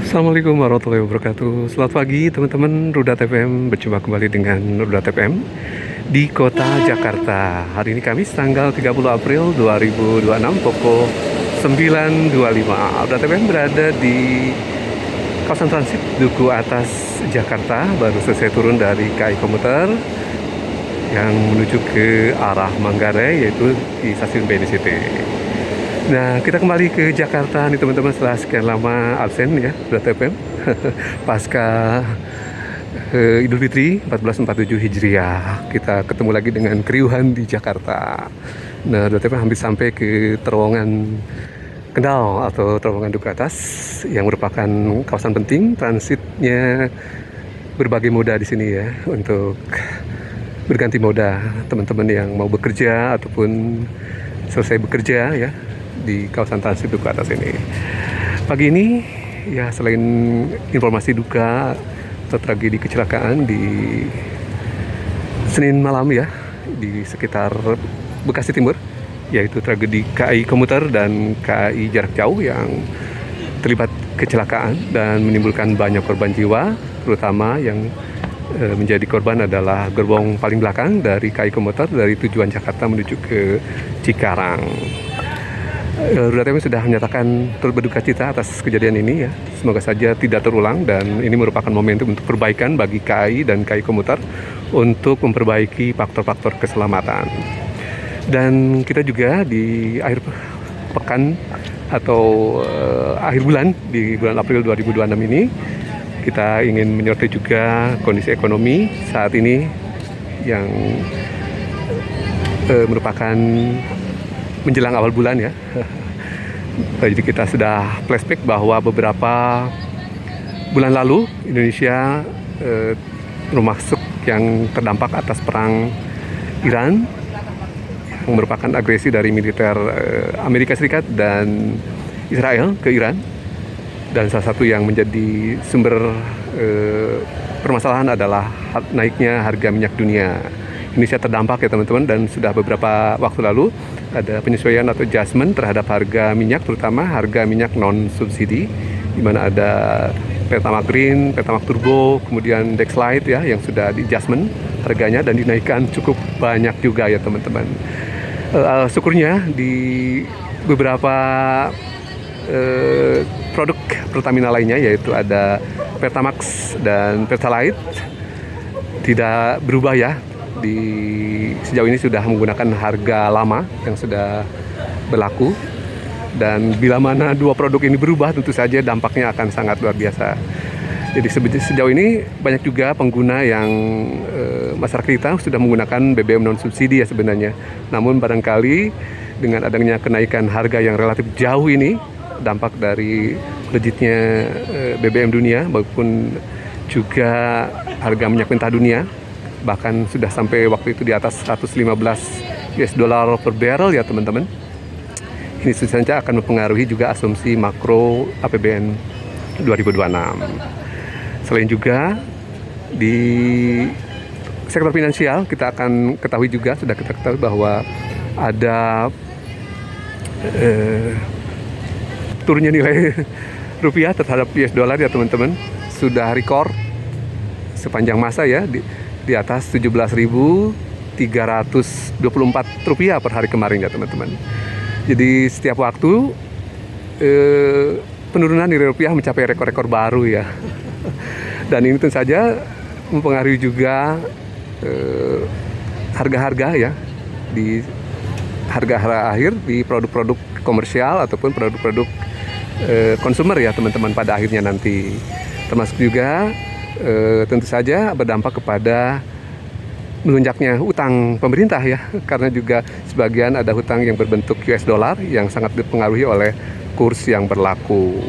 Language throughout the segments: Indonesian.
Assalamualaikum warahmatullahi wabarakatuh. Selamat pagi teman-teman Rudat FM. Berjumpa kembali dengan Rudat FM di kota Jakarta. Hari ini Kamis tanggal 30 April 2026 pukul 9.25. Rudat FM berada di kawasan transit Duku Atas Jakarta. Baru selesai turun dari KAI Komuter yang menuju ke arah Manggarai, yaitu di stasiun BNST. Nah, kita kembali ke Jakarta nih teman-teman setelah sekian lama absen ya, Rudat FM. Pasca Idul Fitri 1447 Hijriah, kita ketemu lagi dengan keriuhan di Jakarta. Nah, Rudat FM hampir sampai ke terowongan Kendal atau terowongan Duku Atas yang merupakan kawasan penting transitnya berbagai moda di sini ya, untuk berganti moda teman-teman yang mau bekerja ataupun selesai bekerja ya di kawasan transit Duku Atas ini. Pagi ini ya, selain informasi duka atau tragedi kecelakaan di Senin malam ya di sekitar Bekasi Timur, yaitu tragedi KAI Komuter dan KAI Jarak Jauh yang terlibat kecelakaan dan menimbulkan banyak korban jiwa, terutama yang menjadi korban adalah gerbong paling belakang dari KAI Komuter dari tujuan Jakarta menuju ke Cikarang. Rudat FM sudah menyatakan turut berduka cita atas kejadian ini ya. Semoga saja tidak terulang, dan ini merupakan momentum untuk perbaikan bagi KAI dan KAI Komuter untuk memperbaiki faktor-faktor keselamatan. Dan kita juga di akhir pekan atau akhir bulan, di bulan April 2026 ini, kita ingin menyoroti juga kondisi ekonomi saat ini yang merupakan menjelang awal bulan ya. Jadi kita sudah flashback bahwa beberapa bulan lalu Indonesia termasuk yang terdampak atas perang Iran yang merupakan agresi dari militer Amerika Serikat dan Israel ke Iran, dan salah satu yang menjadi sumber permasalahan adalah naiknya harga minyak dunia. Indonesia terdampak ya teman-teman, dan sudah beberapa waktu lalu ada penyesuaian atau adjustment terhadap harga minyak, terutama harga minyak non subsidi, di mana ada Pertamax Green, Pertamax Turbo, kemudian Dexlite ya yang sudah di adjustment harganya dan dinaikkan cukup banyak juga ya teman-teman. Syukurnya di beberapa produk Pertamina lainnya, yaitu ada Pertamax dan Pertalite, tidak berubah ya. Sejauh ini sudah menggunakan harga lama yang sudah berlaku, dan bila mana dua produk ini berubah tentu saja dampaknya akan sangat luar biasa. Jadi sejauh ini banyak juga pengguna yang masyarakat kita sudah menggunakan BBM non subsidi ya sebenarnya. Namun barangkali dengan adanya kenaikan harga yang relatif jauh ini, dampak dari melejitnya BBM dunia maupun juga harga minyak mentah dunia, bahkan sudah sampai waktu itu di atas 115 US dollar per barrel ya teman-teman. Ini saja akan mempengaruhi juga asumsi makro APBN 2026. Selain juga di sektor finansial, kita akan ketahui juga, sudah kita ketahui bahwa ada turunnya nilai rupiah terhadap US dollar ya teman-teman, sudah rekor sepanjang masa ya di atas 17.324 rupiah per hari kemarin ya teman-teman. Jadi setiap waktu penurunan nilai rupiah mencapai rekor-rekor baru ya. Dan ini tentu saja mempengaruhi juga harga-harga ya, di harga akhir di produk-produk komersial ataupun produk-produk konsumer ya teman-teman pada akhirnya nanti. Termasuk juga tentu saja berdampak kepada melonjaknya utang pemerintah ya, karena juga sebagian ada hutang yang berbentuk US dollar yang sangat dipengaruhi oleh kurs yang berlaku.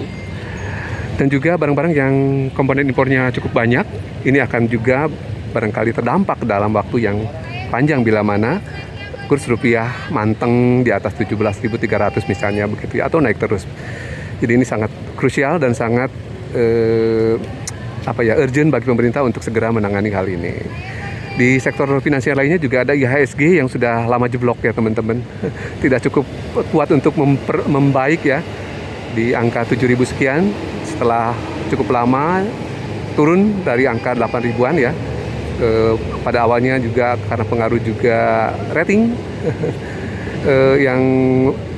Dan juga barang-barang yang komponen impornya cukup banyak, ini akan juga barangkali terdampak dalam waktu yang panjang bila mana kurs rupiah manteng di atas 17.300 misalnya begitu ya, atau naik terus. Jadi ini sangat krusial dan sangat urgent bagi pemerintah untuk segera menangani hal ini. Di sektor finansial lainnya juga ada IHSG yang sudah lama jeblok ya teman-teman. Tidak cukup kuat untuk membaik ya, di angka 7.000 sekian setelah cukup lama turun dari angka 8 ribuan ya. Pada awalnya juga karena pengaruh juga rating yang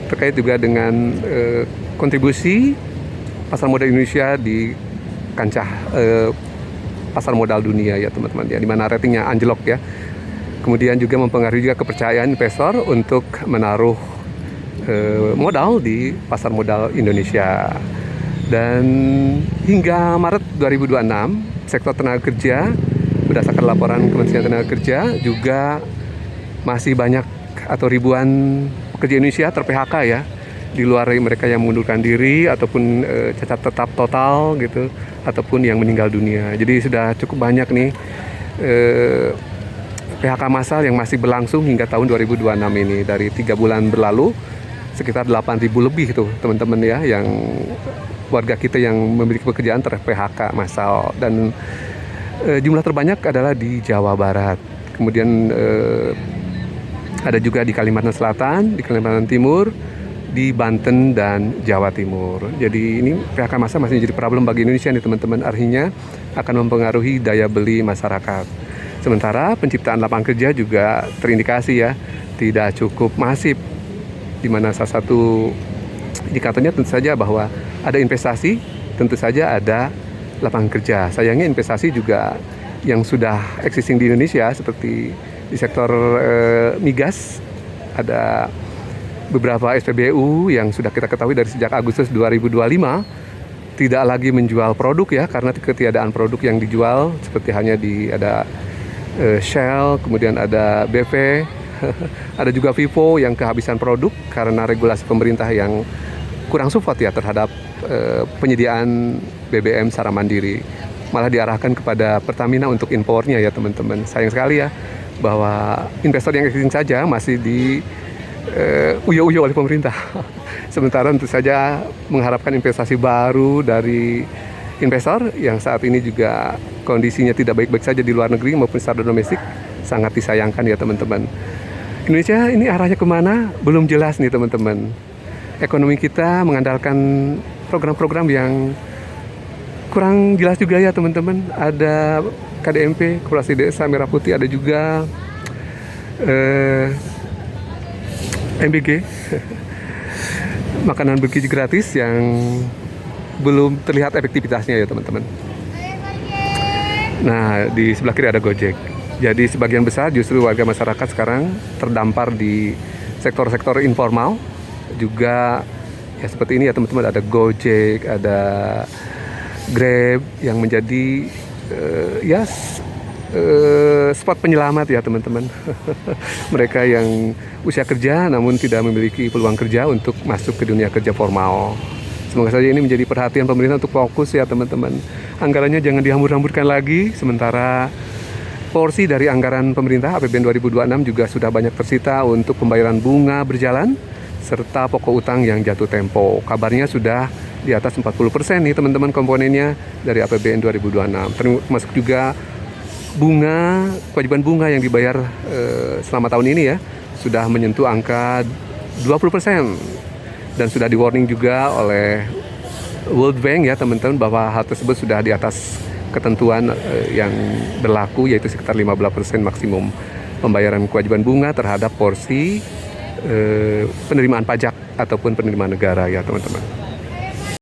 terkait juga dengan kontribusi pasar modal Indonesia di kancah pasar modal dunia ya teman-teman ya, di mana ratingnya anjlok ya. Kemudian juga mempengaruhi juga kepercayaan investor untuk menaruh modal di pasar modal Indonesia. Dan hingga Maret 2026 sektor tenaga kerja berdasarkan laporan Kementerian Tenaga Kerja juga masih banyak atau ribuan pekerja Indonesia ter-PHK ya, di luar mereka yang mengundurkan diri ataupun cacat tetap total gitu, ataupun yang meninggal dunia. Jadi sudah cukup banyak nih PHK massal yang masih berlangsung hingga tahun 2026 ini. Dari 3 bulan berlalu sekitar 8.000 lebih tuh teman-teman ya, yang warga kita yang memiliki pekerjaan ter-PHK massal. Dan jumlah terbanyak adalah di Jawa Barat. Kemudian ada juga di Kalimantan Selatan, di Kalimantan Timur, di Banten dan Jawa Timur. Jadi ini PHK massal masih menjadi problem bagi Indonesia nih teman-teman. Artinya akan mempengaruhi daya beli masyarakat. Sementara penciptaan lapangan kerja juga terindikasi ya tidak cukup masif, di mana salah satu indikatornya tentu saja bahwa ada investasi, tentu saja ada lapangan kerja. Sayangnya investasi juga yang sudah existing di Indonesia seperti di sektor migas, ada beberapa SPBU yang sudah kita ketahui dari sejak Agustus 2025 tidak lagi menjual produk ya, karena ketiadaan produk yang dijual, seperti hanya ada Shell, kemudian ada BP, ada juga Vivo yang kehabisan produk karena regulasi pemerintah yang kurang support ya terhadap penyediaan BBM secara mandiri. Malah diarahkan kepada Pertamina untuk impornya ya teman-teman. Sayang sekali ya bahwa investor yang existing saja masih di uyo-uyo oleh pemerintah. Sementara tentu saja mengharapkan investasi baru dari investor yang saat ini juga kondisinya tidak baik-baik saja di luar negeri maupun secara domestik, sangat disayangkan ya teman-teman. Indonesia ini arahnya kemana? Belum jelas nih teman-teman. Ekonomi kita mengandalkan program-program yang kurang jelas juga ya teman-teman. Ada KDMP, Koperasi Desa Merah Putih, ada juga MBG, makanan bergizi gratis yang belum terlihat efektivitasnya ya teman-teman. Nah, di sebelah kiri ada Gojek. Jadi sebagian besar justru warga masyarakat sekarang terdampar di sektor-sektor informal. Juga ya seperti ini ya teman-teman, ada Gojek, ada Grab yang menjadi spot penyelamat ya teman-teman. Mereka yang usia kerja namun tidak memiliki peluang kerja untuk masuk ke dunia kerja formal. Semoga saja ini menjadi perhatian pemerintah untuk fokus ya teman-teman. Anggarannya jangan dihambur-hamburkan lagi, sementara porsi dari anggaran pemerintah APBN 2026 juga sudah banyak tersita untuk pembayaran bunga berjalan serta pokok utang yang jatuh tempo. Kabarnya sudah di atas 40% nih teman-teman komponennya dari APBN 2026. Termasuk juga bunga, kewajiban bunga yang dibayar selama tahun ini ya sudah menyentuh angka 20%. Dan sudah di warning juga oleh World Bank ya teman-teman bahwa hal tersebut sudah di atas ketentuan yang berlaku, yaitu sekitar 15% maksimum pembayaran kewajiban bunga terhadap porsi penerimaan pajak ataupun penerimaan negara ya teman-teman.